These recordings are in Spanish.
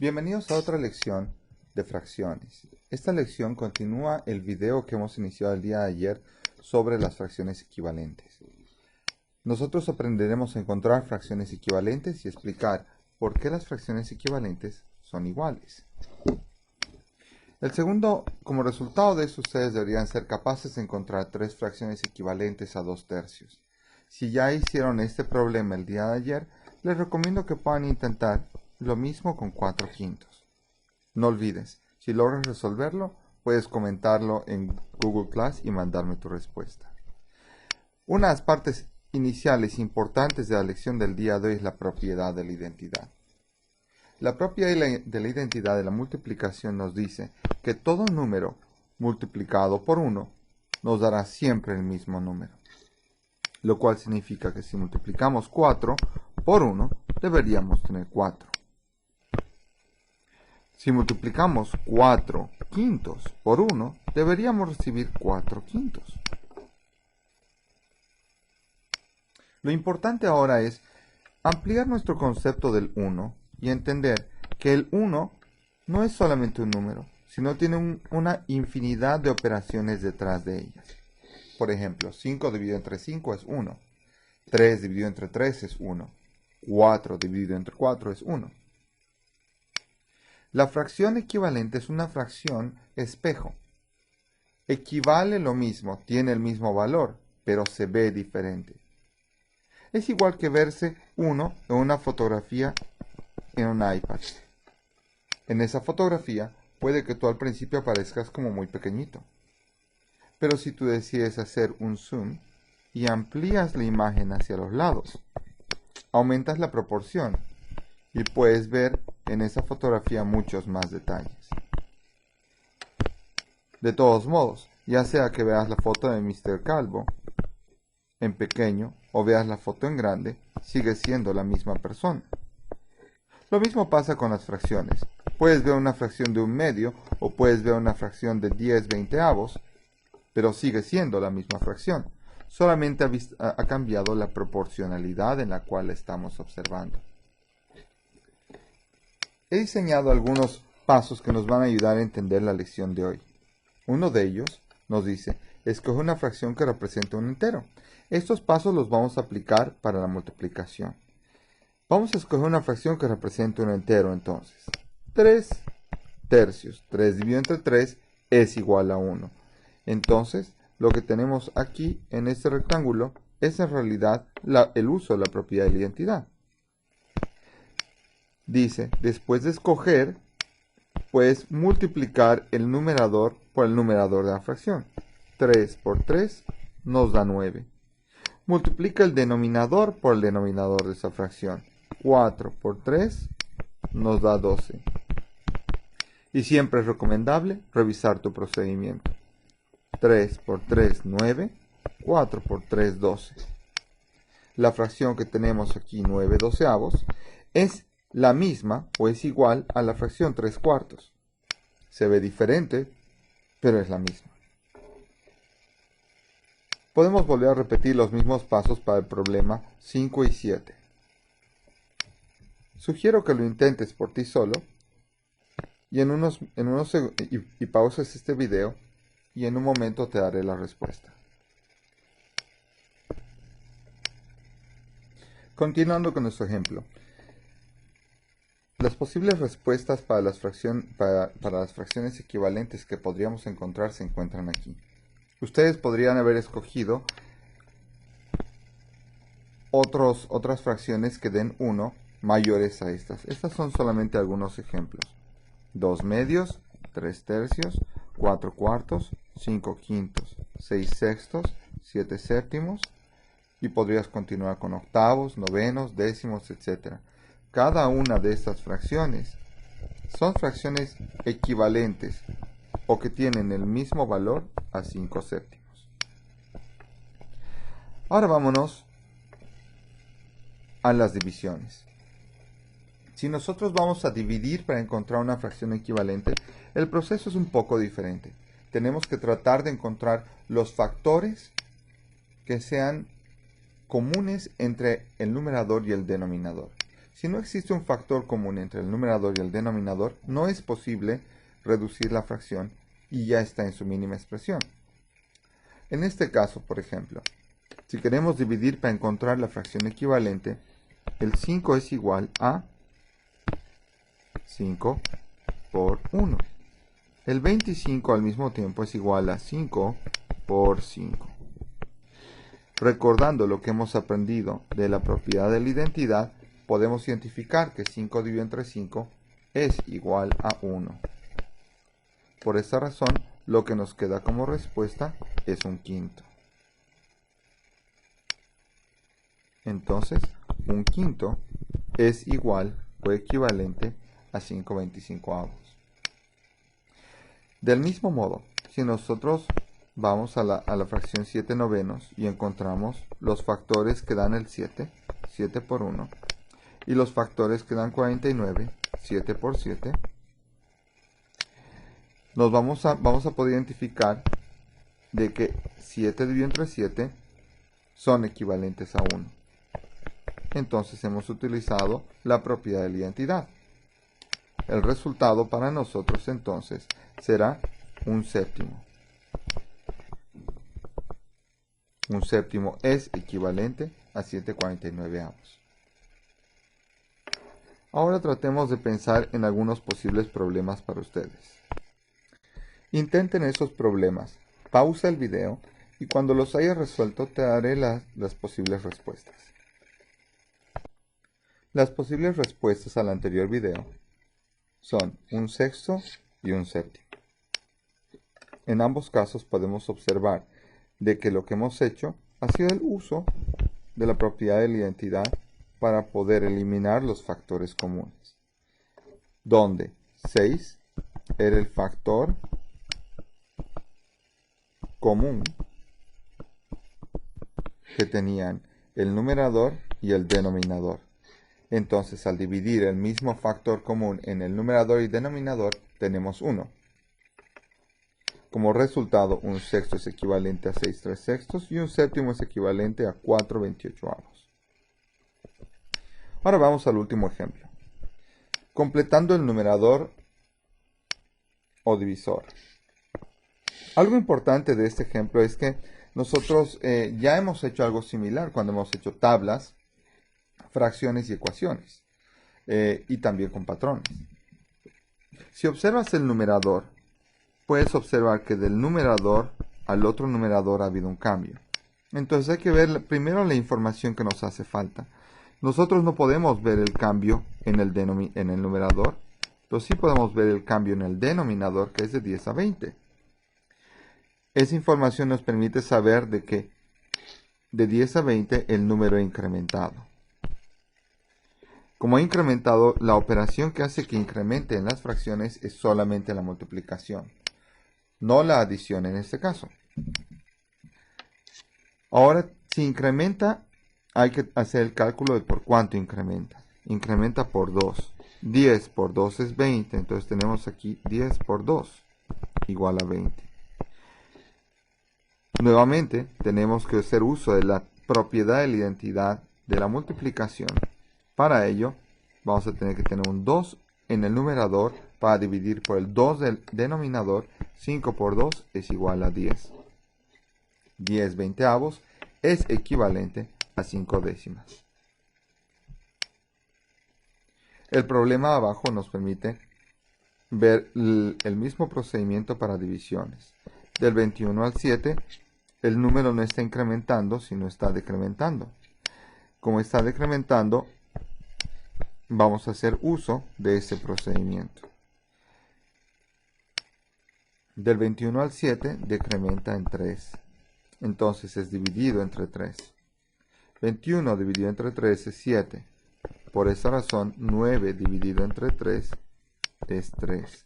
Bienvenidos a otra lección de fracciones. Esta lección continúa el video que hemos iniciado el día de ayer sobre las fracciones equivalentes. Nosotros aprenderemos a encontrar fracciones equivalentes y explicar por qué las fracciones equivalentes son iguales. Como resultado de eso, ustedes deberían ser capaces de encontrar tres fracciones equivalentes a 2/3. Si ya hicieron este problema el día de ayer, les recomiendo que puedan intentar lo mismo con 4/5. No olvides, si logras resolverlo, puedes comentarlo en Google Class y mandarme tu respuesta. Una de las partes iniciales importantes de la lección del día de hoy es la propiedad de la identidad. La propiedad de la identidad de la multiplicación nos dice que todo número multiplicado por 1 nos dará siempre el mismo número. Lo cual significa que si multiplicamos 4 por 1, deberíamos tener 4. Si multiplicamos 4/5 por 1, deberíamos recibir 4/5. Lo importante ahora es ampliar nuestro concepto del 1 y entender que el 1 no es solamente un número, sino tiene una infinidad de operaciones detrás de ellas. Por ejemplo, 5 dividido entre 5 es 1, 3 dividido entre 3 es 1, 4 dividido entre 4 es 1. La fracción equivalente es una fracción espejo. Equivale lo mismo, tiene el mismo valor, pero se ve diferente. Es igual que verse uno en una fotografía en un iPad. En esa fotografía puede que tú al principio aparezcas como muy pequeñito. Pero si tú decides hacer un zoom y amplías la imagen hacia los lados, aumentas la proporción y puedes ver en esa fotografía muchos más detalles. De todos modos, ya sea que veas la foto de Mr. Calvo en pequeño o veas la foto en grande, sigue siendo la misma persona. Lo mismo pasa con las fracciones. Puedes ver una fracción de 1/2 o puedes ver una fracción de 10/20, pero sigue siendo la misma fracción. Solamente ha cambiado la proporcionalidad en la cual la estamos observando. He diseñado algunos pasos que nos van a ayudar a entender la lección de hoy. Uno de ellos nos dice, escoge una fracción que represente un entero. Estos pasos los vamos a aplicar para la multiplicación. Vamos a escoger una fracción que represente un entero entonces. 3/3. 3 dividido entre 3 es igual a 1. Entonces, lo que tenemos aquí en este rectángulo es en realidad el uso de la propiedad de la identidad. Dice, después de escoger, puedes multiplicar el numerador por el numerador de la fracción. 3 por 3 nos da 9. Multiplica el denominador por el denominador de esa fracción. 4 por 3 nos da 12. Y siempre es recomendable revisar tu procedimiento. 3 por 3, 9. 4 por 3, 12. La fracción que tenemos aquí, 9/12, es la misma o es igual a la fracción 3/4. Se ve diferente, pero es la misma. Podemos volver a repetir los mismos pasos para el problema 5 y 7. Sugiero que lo intentes por ti solo y pauses este video y en un momento te daré la respuesta. Continuando con nuestro ejemplo. Las posibles respuestas para las fracciones equivalentes que podríamos encontrar se encuentran aquí. Ustedes podrían haber escogido otras fracciones que den 1 mayores a estas. Estas son solamente algunos ejemplos. 2/2, 3/3, 4/4, 5/5, 6/6, 7/7 y podrías continuar con octavos, novenos, décimos, etc. Cada una de estas fracciones son fracciones equivalentes o que tienen el mismo valor a 5/7. Ahora vámonos a las divisiones. Si nosotros vamos a dividir para encontrar una fracción equivalente, el proceso es un poco diferente. Tenemos que tratar de encontrar los factores que sean comunes entre el numerador y el denominador. Si no existe un factor común entre el numerador y el denominador, no es posible reducir la fracción y ya está en su mínima expresión. En este caso, por ejemplo, si queremos dividir para encontrar la fracción equivalente, el 5 es igual a 5 por 1. El 25 al mismo tiempo es igual a 5 por 5. Recordando lo que hemos aprendido de la propiedad de la identidad, podemos identificar que 5 dividido entre 5 es igual a 1. Por esta razón, lo que nos queda como respuesta es un quinto. Entonces, un quinto es igual o equivalente a 5/25. Del mismo modo, si nosotros vamos a la fracción 7 novenos y encontramos los factores que dan el 7, 7 por 1, y los factores que dan 49, 7 por 7, vamos a poder identificar de que 7 dividido entre 7 son equivalentes a 1. Entonces hemos utilizado la propiedad de la identidad. El resultado para nosotros entonces será un séptimo. Un séptimo es equivalente a 7/49. Ahora tratemos de pensar en algunos posibles problemas para ustedes. Intenten esos problemas, pausa el video y cuando los hayas resuelto te daré las posibles respuestas. Las posibles respuestas al anterior video son un sexto y un séptimo. En ambos casos podemos observar de que lo que hemos hecho ha sido el uso de la propiedad de la identidad para poder eliminar los factores comunes, donde 6 era el factor común que tenían el numerador y el denominador. Entonces, al dividir el mismo factor común en el numerador y denominador, tenemos 1. Como resultado, un sexto es equivalente a 6/3 y un séptimo es equivalente a 4/28. Ahora vamos al último ejemplo. Completando el numerador o divisor. Algo importante de este ejemplo es que nosotros ya hemos hecho algo similar cuando hemos hecho tablas, fracciones y ecuaciones, y también con patrones. Si observas el numerador, puedes observar que del numerador al otro numerador ha habido un cambio. Entonces hay que ver primero la información que nos hace falta. Nosotros no podemos ver el cambio en el numerador, pero sí podemos ver el cambio en el denominador, que es de 10 a 20. Esa información nos permite saber de que de 10 a 20 el número ha incrementado. Como ha incrementado, la operación que hace que incremente en las fracciones es solamente la multiplicación, no la adición en este caso. Ahora, si incrementa, hay que hacer el cálculo de por cuánto incrementa. Incrementa por 2. 10 por 2 es 20, entonces tenemos aquí 10 por 2 igual a 20. Nuevamente, tenemos que hacer uso de la propiedad de la identidad de la multiplicación. Para ello, vamos a tener que tener un 2 en el numerador para dividir por el 2 del denominador. 5 por 2 es igual a 10. 10/20 es equivalente a 5 décimas. El problema abajo nos permite ver el mismo procedimiento para divisiones. Del 21 al 7, el número no está incrementando, sino está decrementando. Como está decrementando, vamos a hacer uso de ese procedimiento. Del 21 al 7 decrementa en 3. Entonces es dividido entre 3. 21 dividido entre 3 es 7. Por esa razón, 9 dividido entre 3 es 3.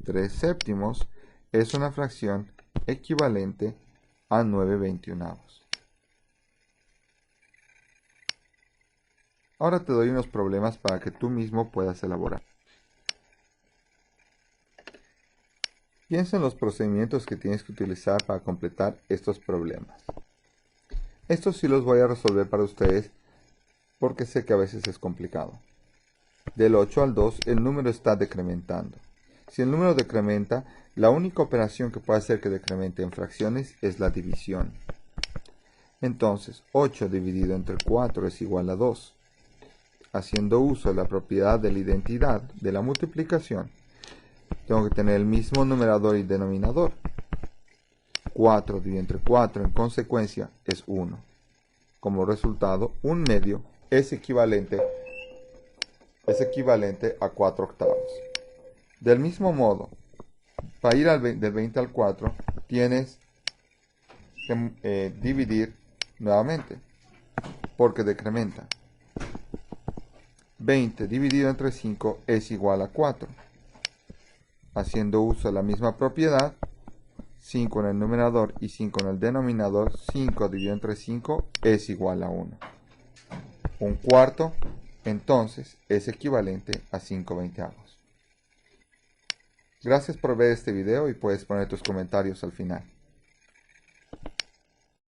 3 séptimos es una fracción equivalente a 9/21. Ahora te doy unos problemas para que tú mismo puedas elaborar. Piensa en los procedimientos que tienes que utilizar para completar estos problemas. Estos sí los voy a resolver para ustedes porque sé que a veces es complicado. Del 8 al 2 el número está decrementando. Si el número decrementa, la única operación que puede hacer que decremente en fracciones es la división. Entonces, 8 dividido entre 4 es igual a 2. Haciendo uso de la propiedad de la identidad de la multiplicación, tengo que tener el mismo numerador y denominador. 4 dividido entre 4 en consecuencia es 1. Como resultado, 1/2 es equivalente a 4 octavos. Del mismo modo, para ir del 20 al 4, tienes que dividir nuevamente, porque decrementa. 20 dividido entre 5 es igual a 4. Haciendo uso de la misma propiedad, 5 en el numerador y 5 en el denominador, 5 dividido entre 5 es igual a 1. 1/4, entonces, es equivalente a 5/20. Gracias por ver este video y puedes poner tus comentarios al final.